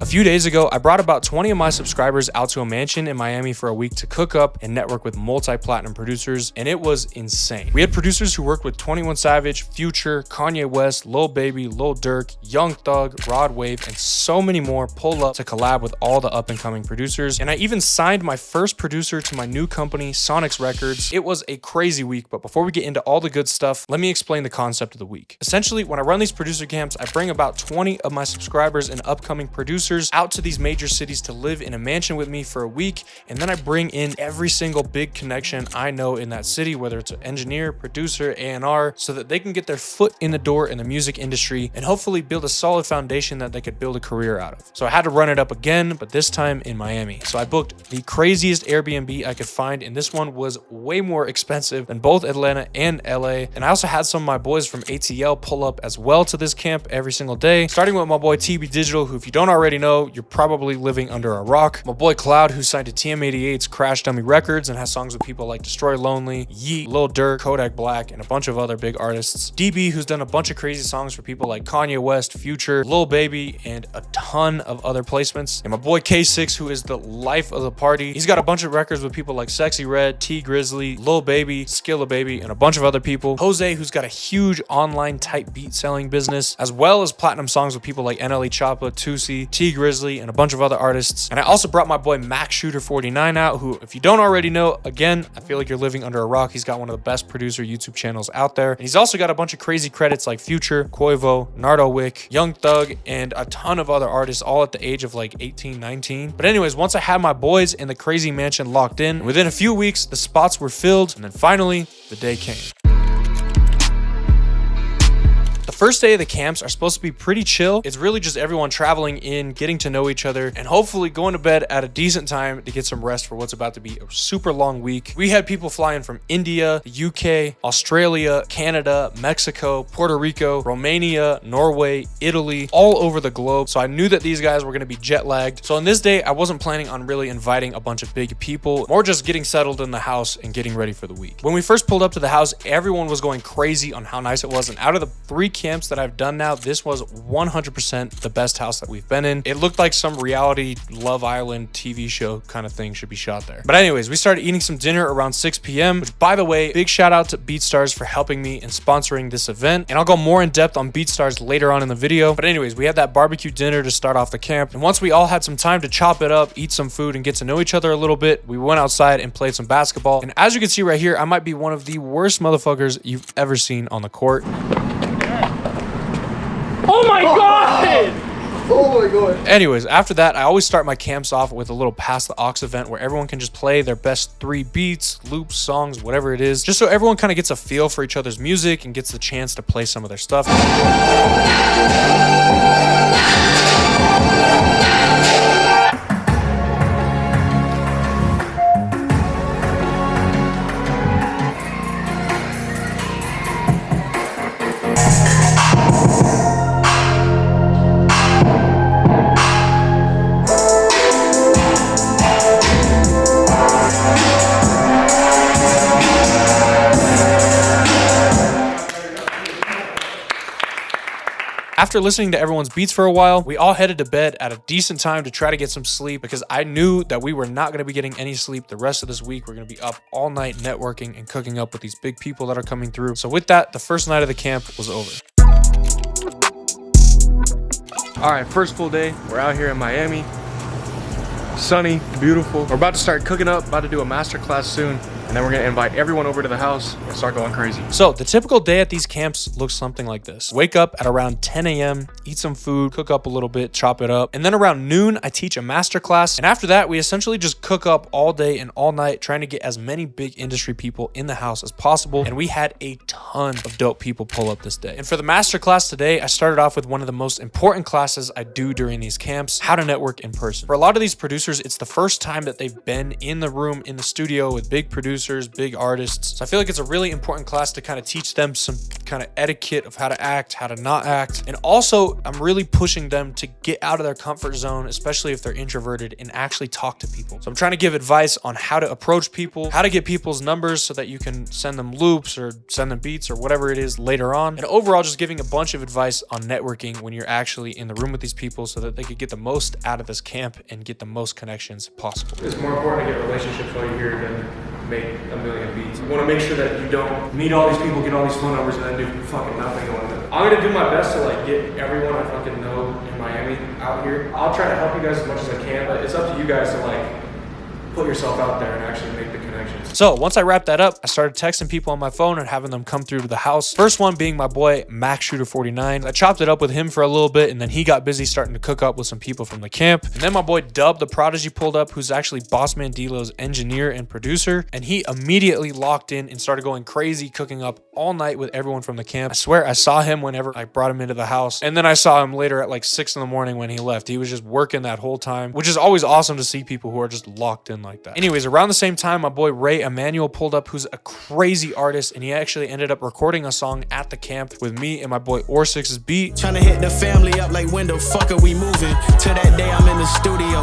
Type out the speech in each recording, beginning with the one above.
few days ago, I brought about 20 of my subscribers out to a mansion in Miami for a week to cook up and network with multi-platinum producers, and it was insane. We had producers who worked with 21 Savage, Future, Kanye West, Lil Baby, Lil Durk, Young Thug, Rod Wave, and so many more pull up to collab with all the up-and-coming producers. And I even signed my first producer to my new company, Sonics Records. It was a crazy week, but before we get into all the good stuff, let me explain the concept of the week. Essentially, when I run these producer camps, I bring about 20 of my subscribers and upcoming producers out to these major cities to live in a mansion with me for a week, and then I bring in every single big connection I know in that city, whether it's an engineer, producer, A&R, so that they can get their foot in the door in the music industry and hopefully build a solid foundation that they could build a career out of. So I had to run it up again, but this time in Miami. So I booked the craziest Airbnb I could find, and this one was way more expensive than both Atlanta and LA. And I also had some of my boys from ATL pull up as well to this camp every single day, starting with my boy TB Digital, who if you don't already know, you're probably living under a rock. My boy Cloud, who signed to TM88's Crash Dummy Records and has songs with people like Destroy Lonely, Yeet, Lil Durk, Kodak Black, and a bunch of other big artists. DB, who's done a bunch of crazy songs for people like Kanye West, Future, Lil Baby, and a ton of other placements. And my boy K6, who is the life of the party. He's got a bunch of records with people like Sexy Red, T Grizzly, Lil Baby, Skilla Baby, and a bunch of other people. Jose, who's got a huge online type beat selling business, as well as platinum songs with people like NLE Choppa, Tusi, T Grizzly, and a bunch of other artists. And I also brought my boy Max Shooter 49 out, who if you don't already know, again, I feel like you're living under a rock. He's got one of the best producer YouTube channels out there. And he's also got a bunch of crazy credits like Future, Quavo, Nardo Wick, Young Thug, and a ton of other artists, all at the age of like 18, 19. But anyways, once I had my boys in the crazy mansion locked in, within a few weeks, the spots were filled, and then finally, the day came. The first day of the camps are supposed to be pretty chill. It's really just everyone traveling in, getting to know each other, and hopefully going to bed at a decent time to get some rest for what's about to be a super long week. We had people flying from India, the UK, Australia, Canada, Mexico, Puerto Rico, Romania, Norway, Italy, all over the globe. So I knew that these guys were going to be jet lagged. So on this day, I wasn't planning on really inviting a bunch of big people, more just getting settled in the house and getting ready for the week. When we first pulled up to the house, everyone was going crazy on how nice it was. And out of the 3 camps that I've done now, this was 100% the best house that we've been in. It looked like some reality Love Island TV show kind of thing should be shot there. But anyways, we started eating some dinner around 6 p.m., which by the way, big shout out to BeatStars for helping me and sponsoring this event. And I'll go more in depth on BeatStars later on in the video. But anyways, we had that barbecue dinner to start off the camp. And once we all had some time to chop it up, eat some food, and get to know each other a little bit, we went outside and played some basketball. And as you can see right here, I might be one of the worst motherfuckers you've ever seen on the court. Oh my god! Oh my god. Anyways, after that, I always start my camps off with a little Pass the Aux event where everyone can just play their best 3 beats, loops, songs, whatever it is, just so everyone kind of gets a feel for each other's music and gets the chance to play some of their stuff. After listening to everyone's beats for a while, we all headed to bed at a decent time to try to get some sleep because I knew that we were not going to be getting any sleep the rest of this week. We're going to be up all night networking and cooking up with these big people that are coming through. So with that, the first night of the camp was over. All right, first full day. We're out here in Miami. Sunny, beautiful. We're about to start cooking up, about to do a master class soon, and then we're gonna invite everyone over to the house and start going crazy. So the typical day at these camps looks something like this. Wake up at around 10 a.m., eat some food, cook up a little bit, chop it up, and then around noon, I teach a master class, and after that, we essentially just cook up all day and all night, trying to get as many big industry people in the house as possible, and we had a ton of dope people pull up this day. And for the master class today, I started off with one of the most important classes I do during these camps, how to network in person. For a lot of these producers, it's the first time that they've been in the room, in the studio with big producers, producers, big artists. So I feel like it's a really important class to kind of teach them some kind of etiquette of how to act, how to not act. And also, I'm really pushing them to get out of their comfort zone, especially if they're introverted, and actually talk to people. So I'm trying to give advice on how to approach people, how to get people's numbers so that you can send them loops or send them beats or whatever it is later on. And overall, just giving a bunch of advice on networking when you're actually in the room with these people so that they could get the most out of this camp and get the most connections possible. It's more important to get relationships while you're here than make a million beats. You want to make sure that you don't meet all these people, get all these phone numbers, and then do fucking nothing on them. I'm gonna do my best to like get everyone I fucking know in Miami out here. I'll try to help you guys as much as I can, but it's up to you guys to like put yourself out there and actually make the connections. So once I wrapped that up, I started texting people on my phone and having them come through to the house. First one being my boy Max Shooter 49. I chopped it up with him for a little bit, and then he got busy starting to cook up with some people from the camp. And then my boy Dub the Prodigy pulled up, who's actually Bossman D-Lo's engineer and producer, and he immediately locked in and started going crazy, cooking up all night with everyone from the camp. I swear I saw him whenever I brought him into the house, and then I saw him later at like 6 in the morning when he left. He was just working that whole time, which is always awesome to see people who are just locked in like that. Anyways, around the same time, my boy Ray Emmanuel pulled up, who's a crazy artist, and he actually ended up recording a song at the camp with me and my boy Orsix's beat. Trying to hit the family up like when the fuck are we moving? To that day I'm in the studio,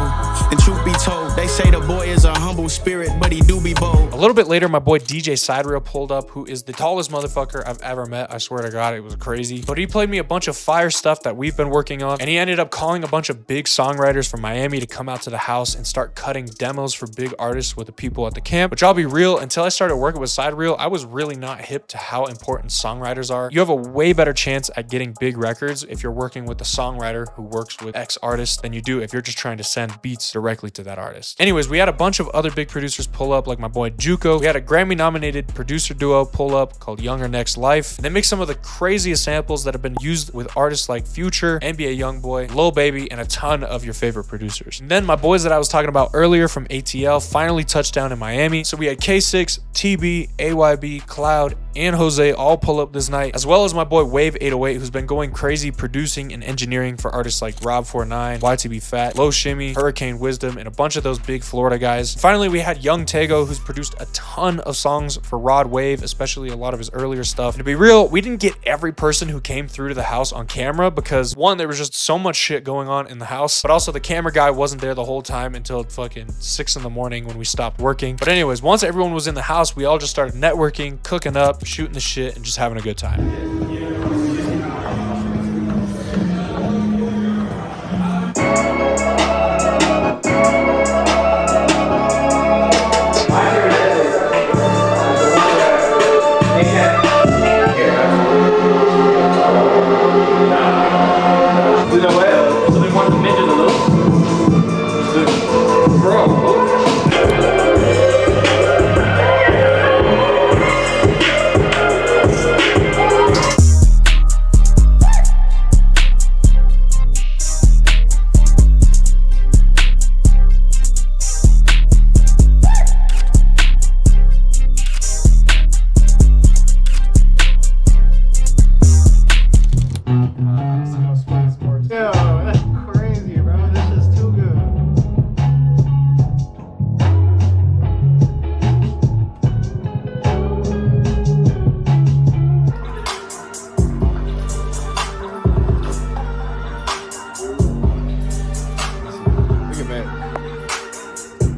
and truth be told, they say the boy is a humble spirit, but he do be bold. A little bit later, my boy DJ Sidereel pulled up, who is the tallest motherfucker I've ever met. I swear to God, it was crazy. But he played me a bunch of fire stuff that we've been working on, and he ended up calling a bunch of big songwriters from Miami to come out to the house and start cutting demos for big artists with the people at the camp. Which I'll be real, until I started working with Sidereel, I was really not hip to how important songwriters are. You have a way better chance at getting big records if you're working with a songwriter who works with X artist than you do if you're just trying to send beats directly to that artist. Anyways, we had a bunch of other big producers pull up, like my boy Juco. We had a Grammy-nominated producer duo pull up called Younger Next Life, and they make some of the craziest samples that have been used with artists like Future, NBA Youngboy, Lil Baby, and a ton of your favorite producers. And then my boys that I was talking about earlier from ATL finally touched down in Miami. So we had K6, TB, AYB, Cloud, and Jose all pull up this night, as well as my boy Wave 808, who's been going crazy producing and engineering for artists like Rob49, YTB Fat, Low Shimmy, Hurricane Wisdom, and a bunch of those big Florida guys. Finally, we had Young Tego, who's produced a ton of songs for Rod Wave, especially a lot of his earlier stuff. And to be real, we didn't get every person who came through to the house on camera because, one, there was just so much shit going on in the house, but also the camera guy wasn't there the whole time until fucking 6 in the morning when we stopped working. But anyways, once everyone was in the house, we all just started networking, cooking up, shooting the shit, and just having a good time.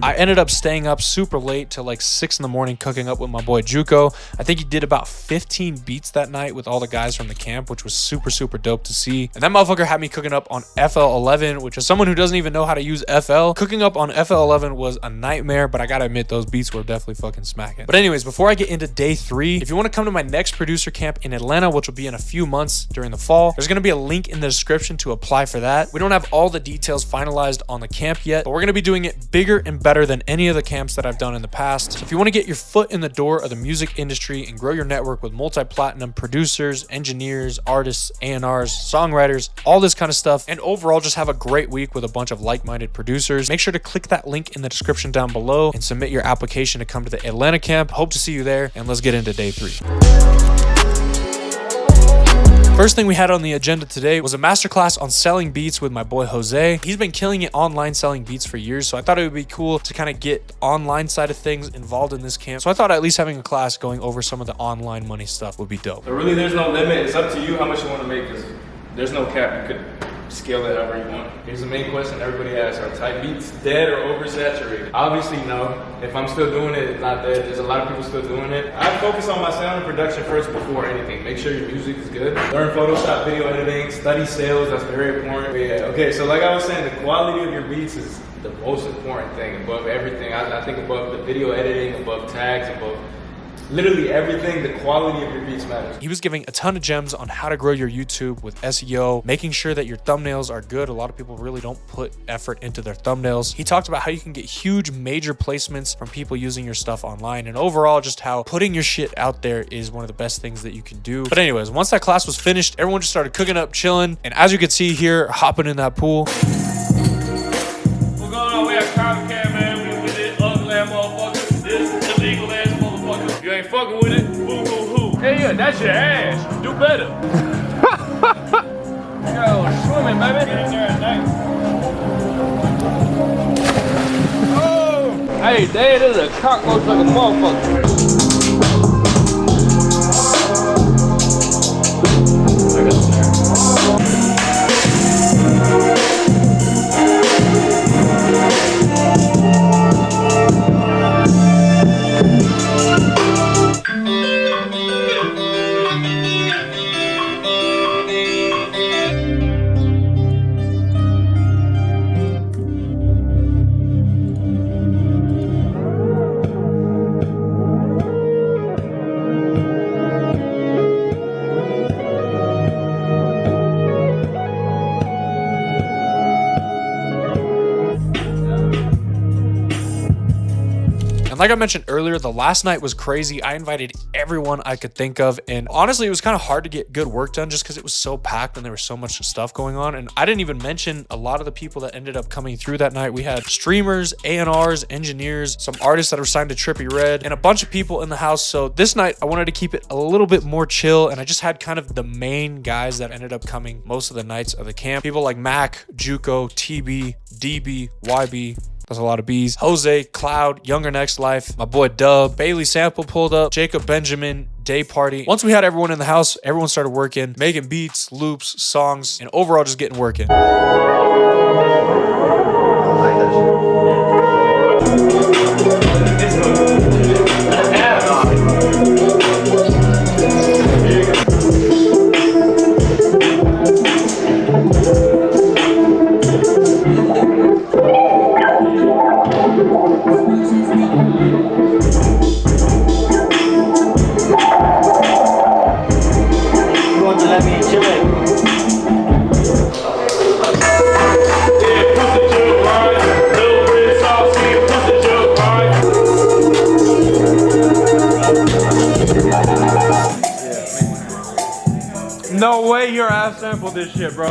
I ended up staying up super late till like 6 in the morning cooking up with my boy Juco. I think he did about 15 beats that night with all the guys from the camp, which was super, super dope to see. And that motherfucker had me cooking up on FL11, which is someone who doesn't even know how to use FL. Cooking up on FL11 was a nightmare, but I gotta admit, those beats were definitely fucking smacking. But anyways, before I get into day 3, if you want to come to my next producer camp in Atlanta, which will be in a few months during the fall, there's gonna be a link in the description to apply for that. We don't have all the details finalized on the camp yet, but we're gonna be doing it bigger and better than any of the camps that I've done in the past. So if you want to get your foot in the door of the music industry and grow your network with multi-platinum producers, engineers, artists, A&Rs, songwriters, all this kind of stuff, and overall just have a great week with a bunch of like-minded producers, make sure to click that link in the description down below and submit your application to come to the Atlanta camp. Hope to see you there, and let's get into day 3. First thing we had on the agenda today was a masterclass on selling beats with my boy Jose. He's been killing it online selling beats for years, so I thought it would be cool to kind of get the online side of things involved in this camp. So I thought at least having a class going over some of the online money stuff would be dope. So really there's no limit. It's up to you how much you want to make, because there's no cap. You could scale it however you want. Here's the main question everybody asks: are type beats dead or oversaturated? Obviously no. If I'm still doing it, it's not dead. There's a lot of people still doing it. I focus on my sound and production first before anything. Make sure your music is good. Learn Photoshop, video editing, study sales. That's very important. But yeah, okay, so like I was saying, the quality of your beats is the most important thing above everything. I think above the video editing, above tags, above literally everything. The quality of your beats matters. He was giving a ton of gems on how to grow your YouTube with SEO, making sure that your thumbnails are good. A lot of people really don't put effort into their thumbnails. He talked about how you can get huge major placements from people using your stuff online, and overall just how putting your shit out there is one of the best things that you can do. But anyways, once that class was finished, everyone just started cooking up, chilling, and as you can see here, hopping in that pool. What's going on? We at Copycat, man. We with it, ugly ass motherfucker. This illegal ass motherfucker. You ain't fucking with it? Woo hoo hoo. Hey, yeah, that's your ass. Do better. Yo, swimming, baby. Get in there at night. Oh! Hey, Dad, this is a cockroach like a motherfucker. And like I mentioned earlier, the last night was crazy. I invited everyone I could think of, and honestly, it was kind of hard to get good work done just because it was so packed and there was so much stuff going on. And I didn't even mention a lot of the people that ended up coming through that night. We had streamers, A&Rs, engineers, some artists that were signed to Trippie Redd, and a bunch of people in the house. So this night, I wanted to keep it a little bit more chill, and I just had kind of the main guys that ended up coming most of the nights of the camp. People like Mac, Juco, TB, DB, YB. That's a lot of B's. Jose, Cloud, Younger Next Life, my boy Dub, Bailey Sample pulled up, Jacob Benjamin, Day Party. Once we had everyone in the house, everyone started working, making beats, loops, songs, and overall just getting working. No way your ass sampled this shit, bro.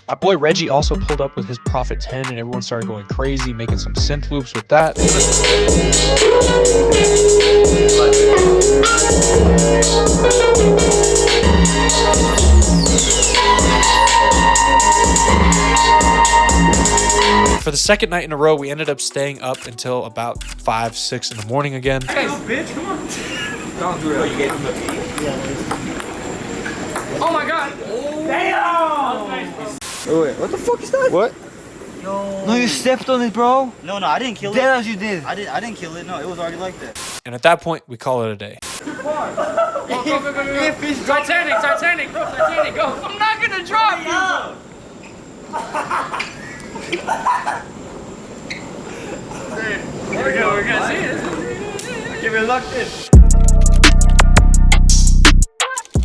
My boy Reggie also pulled up with his Prophet 10, and everyone started going crazy, making some synth loops with that. For the second night in a row, we ended up staying up until about 5, 6 in the morning again. Hey, bitch, come on. Don't do it. Oh my god. Damn! Wait, what the fuck is that? What? Yo. No, you stepped on it, bro. No, I didn't kill it. Dead as you did. I didn't kill it. No, it was already like that. And at that point, we call it a day. Titanic, bro, Titanic, go. I'm not gonna drop you. We're gonna see it. Give me a look in.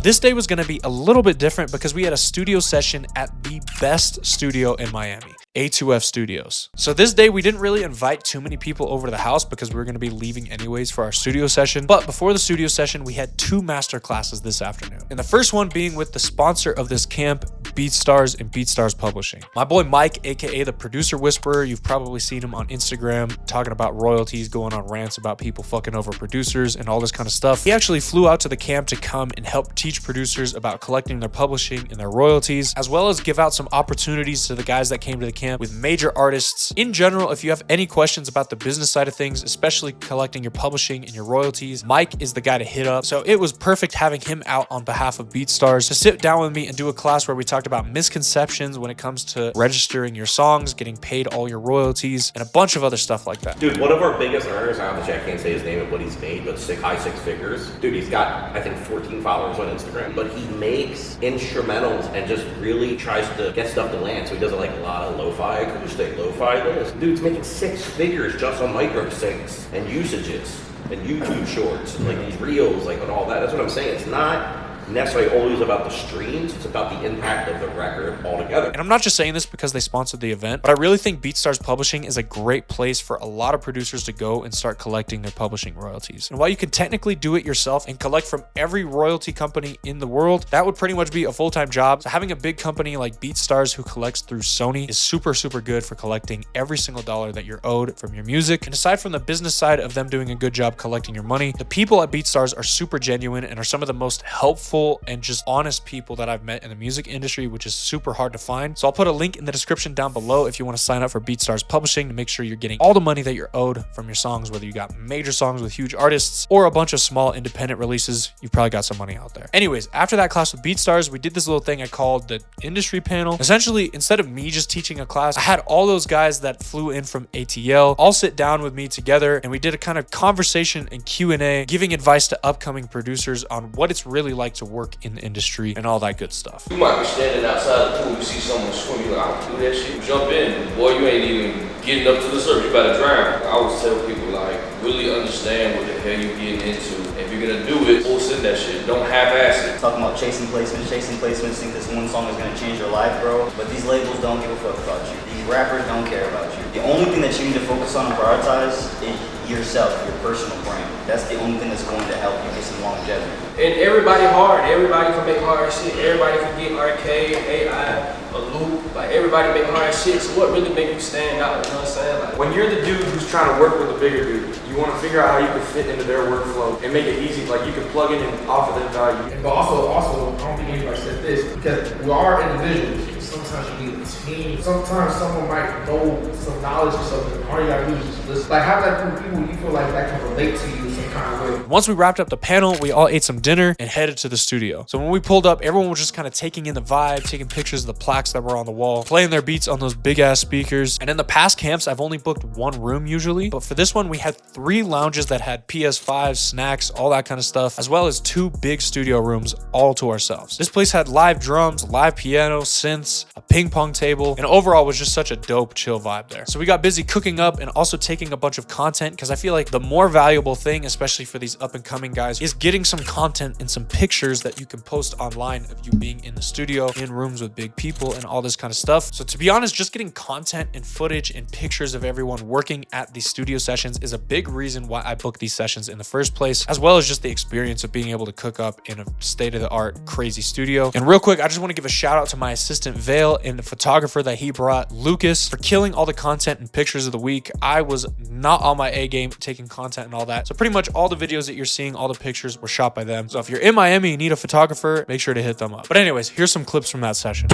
This day was going to be a little bit different because we had a studio session at the best studio in Miami, A2F Studios. So this day we didn't really invite too many people over to the house because we were going to be leaving anyways for our studio session. But before the studio session, we had 2 master classes this afternoon. And the first one being with the sponsor of this camp, BeatStars and BeatStars Publishing. My boy Mike, aka the Producer Whisperer, you've probably seen him on Instagram talking about royalties, going on rants about people fucking over producers and all this kind of stuff. He actually flew out to the camp to come and help teach producers about collecting their publishing and their royalties, as well as give out some opportunities to the guys that came to the camp with major artists. In general, if you have any questions about the business side of things, especially collecting your publishing and your royalties, Mike is the guy to hit up. So it was perfect having him out on behalf of BeatStars to sit down with me and do a class where we talked about misconceptions when it comes to registering your songs, getting paid all your royalties, and a bunch of other stuff like that. Dude, one of our biggest earners, obviously I can't say his name and what he's made, but high 6 figures. Dude, he's got, I think, 14 followers on Instagram, but he makes instrumentals and just really tries to get stuff to land. So he does like a lot of lo-fi acoustic, lo-fi this. Dude's making 6 figures just on micro syncs and usages and YouTube shorts and like these reels, like and all that. That's what I'm saying. It's not necessarily always about the streams, it's about the impact of the record altogether. And I'm not just saying this because they sponsored the event, but I really think BeatStars Publishing is a great place for a lot of producers to go and start collecting their publishing royalties. And while you can technically do it yourself and collect from every royalty company in the world, that would pretty much be a full-time job. So having a big company like BeatStars who collects through Sony is super, super good for collecting every single dollar that you're owed from your music. And aside from the business side of them doing a good job collecting your money, the people at BeatStars are super genuine and are some of the most helpful and just honest people that I've met in the music industry, which is super hard to find. So I'll put a link in the description down below if you want to sign up for BeatStars Publishing to make sure you're getting all the money that you're owed from your songs, whether you got major songs with huge artists or a bunch of small independent releases. You've probably got some money out there. Anyways, after that class with BeatStars, we did this little thing I called the industry panel. Essentially, instead of me just teaching a class, I had all those guys that flew in from ATL all sit down with me together, and we did a kind of conversation and Q&A, giving advice to upcoming producers on what it's really like to work in the industry and all that good stuff. You might be standing outside the pool, you see someone swim, you like, I don't do that shit. You jump in, boy, you ain't even getting up to the surface, you better drown. I always tell people, like, really understand what the hell you're getting into. If you're gonna do it, full send that shit. Don't half-ass it. Talking about chasing placements, think this one song is gonna change your life, bro. But these labels don't give a fuck about you. These rappers don't care about you. The only thing that you need to focus on and prioritize is yourself, your personal brand. That's the only thing that's going to help you get some longevity. And everybody hard. Everybody can make hard shit. Everybody can get arcade, AI, a loop. Like everybody make hard shit. So what really make you stand out? You know what I'm saying? Like, When you're the dude who's trying to work with a bigger dude, you want to figure out how you can fit into their workflow and make it easy. Like you can plug in and offer them value. But also, I don't think anybody said this, because we are individuals. Sometimes you need a team. Sometimes someone might know some knowledge or something. All you gotta do is just listen. Like have that group of people you feel like that can relate to you some kind of way. Once we wrapped up the panel, we all ate some dinner and headed to the studio. So when we pulled up, everyone was just kind of taking in the vibe, taking pictures of the plaques that were on the wall, playing their beats on those big ass speakers. And in the past camps, I've only booked 1 room usually, but for this one, we had 3 lounges that had PS5s, snacks, all that kind of stuff, as well as 2 big studio rooms all to ourselves. This place had live drums, live piano, synths, a ping pong table, and overall was just such a dope, chill vibe there. So we got busy cooking up and also taking a bunch of content, because I feel like the more valuable thing, especially for these up and coming guys, is getting some content and some pictures that you can post online of you being in the studio, in rooms with big people and all this kind of stuff. So to be honest, just getting content and footage and pictures of everyone working at these studio sessions is a big reason why I booked these sessions in the first place, as well as just the experience of being able to cook up in a state-of-the-art crazy studio. And real quick, I just want to give a shout out to my assistant Vale and the photographer that he brought, Lucas, for killing all the content and pictures of the week. I was not on my A game taking content and all that. So pretty much all the videos that you're seeing, all the pictures were shot by them. So if you're in Miami and need a photographer, make sure to hit them up. But anyways, here's some clips from that session.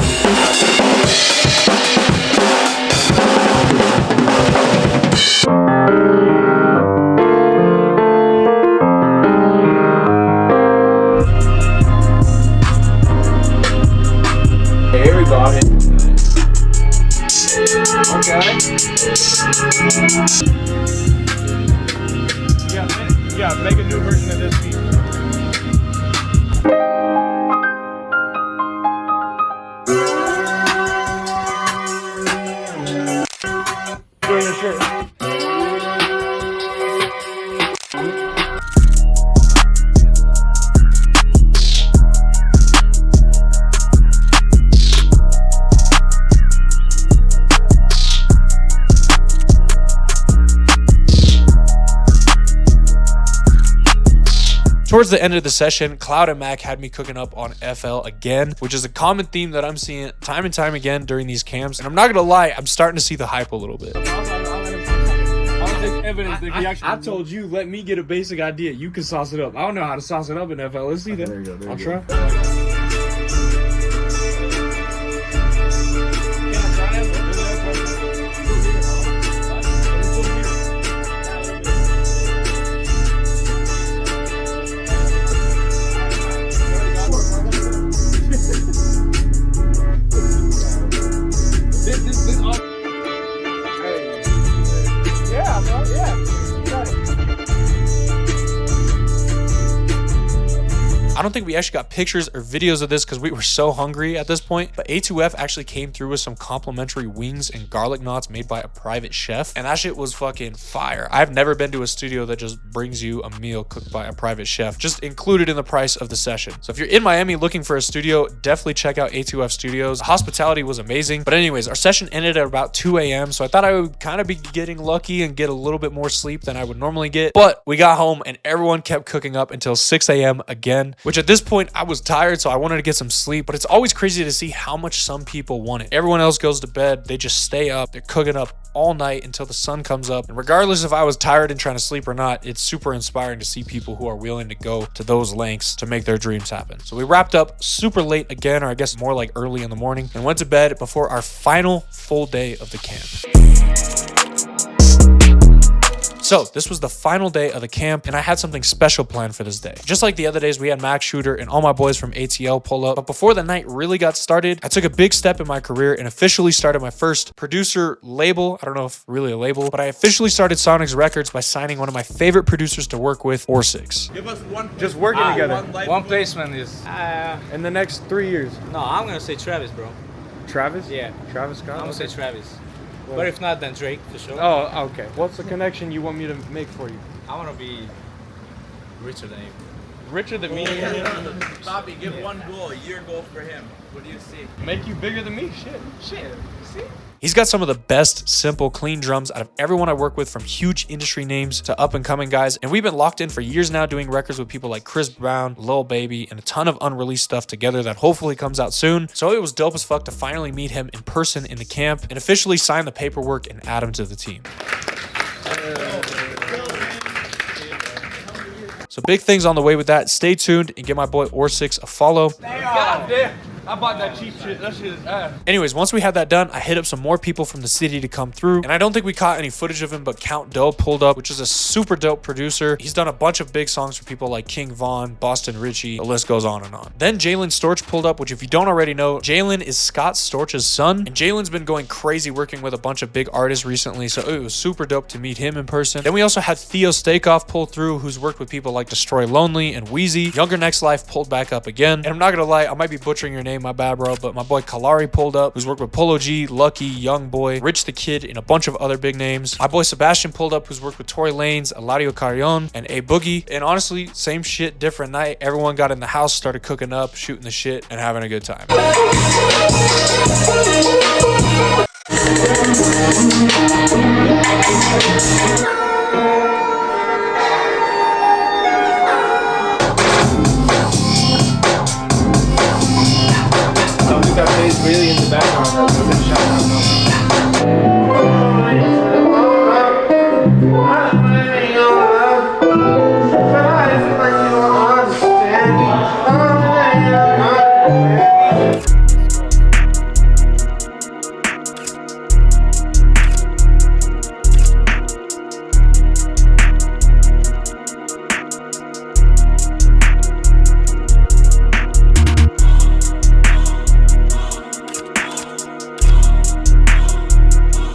Hey everybody. Okay. Yeah, make a new version of this beat. Doing your shit. Towards the end of the session, Cloud and Mac had me cooking up on FL again, which is a common theme that I'm seeing time and time again during these camps. And I'm not gonna lie, I'm starting to see the hype a little bit. Evidence that he actually. I told you, let me get a basic idea. You can sauce it up. I don't know how to sauce it up in FL. Let's see that. There you go. I'll try. I don't think we actually got pictures or videos of this because we were so hungry at this point, but A2F actually came through with some complimentary wings and garlic knots made by a private chef, and that shit was fucking fire. I've never been to a studio that just brings you a meal cooked by a private chef, just included in the price of the session. So if you're in Miami looking for a studio, definitely check out A2F Studios. The hospitality was amazing. But anyways, our session ended at about 2 a.m. So I thought I would kind of be getting lucky and get a little bit more sleep than I would normally get. But we got home and everyone kept cooking up until 6 a.m. again, which at this point I was tired, so I wanted to get some sleep. But it's always crazy to see how much some people want it. Everyone else goes to bed, they just stay up, they're cooking up all night until the sun comes up. And regardless if I was tired and trying to sleep or not, it's super inspiring to see people who are willing to go to those lengths to make their dreams happen. So we wrapped up super late again, or I guess more like early in the morning, and went to bed before our final full day of the camp. So this was the final day of the camp, and I had something special planned for this day. Just like the other days, we had Max Shooter and all my boys from ATL pull up. But before the night really got started, I took a big step in my career and officially started my first producer label. I don't know if really a label, but I officially started Sonics Records by signing one of my favorite producers to work with, Orsix. Give us one. Just working together. One placement is. In the next 3 years. No, I'm gonna say Travis, bro. Travis? Yeah. Travis Scott? I'm gonna say Travis. But if not, then Drake for sure. Oh, okay. What's the connection you want me to make for you? I wanna be richer than you. Richer than me? Bobby, give one goal, a year goal for him. What do you see? Make you bigger than me? Shit. See? He's got some of the best, simple, clean drums out of everyone I work with, from huge industry names to up-and-coming guys. And we've been locked in for years now doing records with people like Chris Brown, Lil Baby, and a ton of unreleased stuff together that hopefully comes out soon. So it was dope as fuck to finally meet him in person in the camp and officially sign the paperwork and add him to the team. So big things on the way with that. Stay tuned and give my boy Orsix a follow. God damn. I bought that cheap shit. That shit is ass. Anyways, once we had that done, I hit up some more people from the city to come through. And I don't think we caught any footage of him, but Count Doe pulled up, which is a super dope producer. He's done a bunch of big songs for people like King Von, Boston Richie, the list goes on and on. Then Jalen Storch pulled up, which if you don't already know, Jalen is Scott Storch's son. And Jalen's been going crazy working with a bunch of big artists recently, so it was super dope to meet him in person. Then we also had Theo Stakeoff pull through, who's worked with people like Destroy Lonely and Wheezy. Younger Next Life pulled back up again. And I'm not gonna lie, I might be butchering your name, my bad, bro, but my boy Kalari pulled up, who's worked with Polo G, Lucky, Young Boy, Rich the Kid, and a bunch of other big names. My boy Sebastian pulled up, who's worked with Tory Lanez, Eladio Carrion, and A Boogie. And honestly, same shit, different night. Everyone got in the house, started cooking up, shooting the shit, and having a good time. That plays really in the background.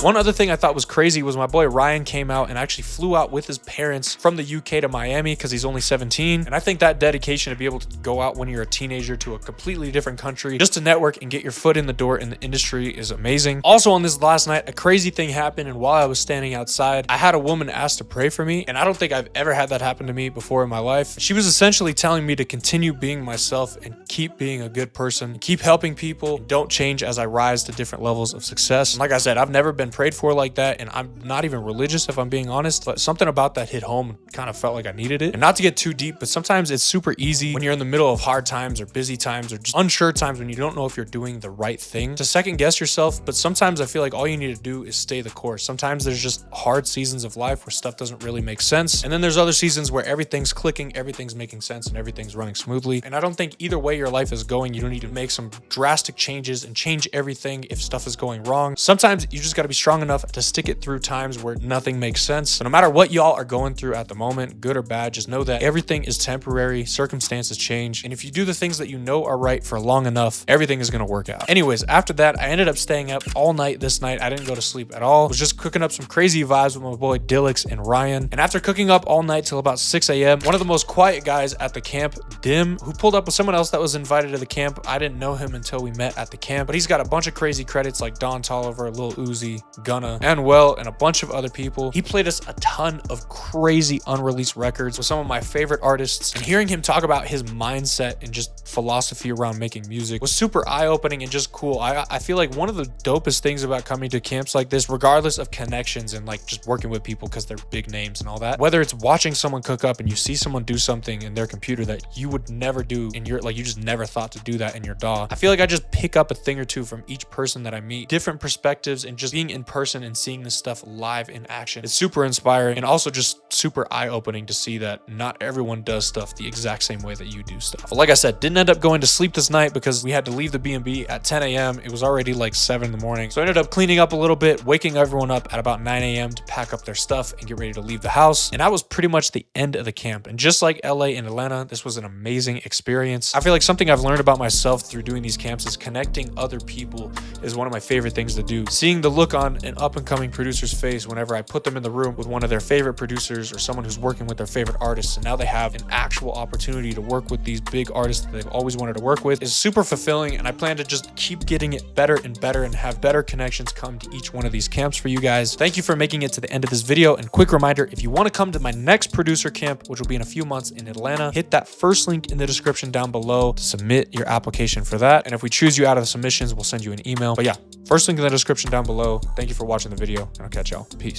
One other thing I thought was crazy was my boy Ryan came out and actually flew out with his parents from the UK to Miami because he's only 17. And I think that dedication to be able to go out when you're a teenager to a completely different country just to network and get your foot in the door in the industry is amazing. Also on this last night, a crazy thing happened, and while I was standing outside, I had a woman ask to pray for me, and I don't think I've ever had that happen to me before in my life. She was essentially telling me to continue being myself and keep being a good person, keep helping people, and don't change as I rise to different levels of success. And like I said, I've never been been prayed for like that, and I'm not even religious if I'm being honest, but something about that hit home, kind of felt like I needed it. And not to get too deep, but sometimes it's super easy when you're in the middle of hard times or busy times or just unsure times when you don't know if you're doing the right thing to second guess yourself. But sometimes I feel like all you need to do is stay the course. Sometimes there's just hard seasons of life where stuff doesn't really make sense, and then there's other seasons where everything's clicking, everything's making sense, and everything's running smoothly. And I don't think either way your life is going, you don't need to make some drastic changes and change everything if stuff is going wrong. Sometimes you just got to be strong enough to stick it through times where nothing makes sense. So no matter what y'all are going through at the moment, good or bad, just know that everything is temporary, circumstances change, and if you do the things that you know are right for long enough, everything is going to work out. Anyways, after that, I ended up staying up all night this night. I didn't go to sleep at all. I was just cooking up some crazy vibes with my boy Dillix and Ryan. And after cooking up all night till about 6 a.m., one of the most quiet guys at the camp, Dim, who pulled up with someone else that was invited to the camp. I didn't know him until we met at the camp, but he's got a bunch of crazy credits like Don Toliver, Lil Uzi, Gunna, and Well, and a bunch of other people. He played us a ton of crazy unreleased records with some of my favorite artists, and hearing him talk about his mindset and just philosophy around making music was super eye-opening and just cool. I feel like one of the dopest things about coming to camps like this, regardless of connections and like just working with people because they're big names and all that, whether it's watching someone cook up and you see someone do something in their computer that you would never do in your, like you just never thought to do that in your DAW. I feel like I just pick up a thing or two from each person that I meet, different perspectives, and just being in person and seeing this stuff live in action. It's super inspiring and also just super eye-opening to see that not everyone does stuff the exact same way that you do stuff. But like I said, didn't end up going to sleep this night because we had to leave the B&B at 10 a.m. It was already like 7 in the morning. So I ended up cleaning up a little bit, waking everyone up at about 9 a.m. to pack up their stuff and get ready to leave the house. And that was pretty much the end of the camp. And just like LA and Atlanta, this was an amazing experience. I feel like something I've learned about myself through doing these camps is connecting other people is one of my favorite things to do. Seeing the look on an up-and-coming producer's face whenever I put them in the room with one of their favorite producers or someone who's working with their favorite artists, and now they have an actual opportunity to work with these big artists that they've always wanted to work with, is super fulfilling. And I plan to just keep getting it better and better and have better connections come to each one of these camps for you guys. Thank you for making it to the end of this video. And quick reminder, if you want to come to my next producer camp, which will be in a few months in Atlanta, hit that first link in the description down below to submit your application for that. And if we choose you out of the submissions, we'll send you an email. But yeah, first link in the description down below. Thank you for watching the video, and I'll catch y'all. Peace.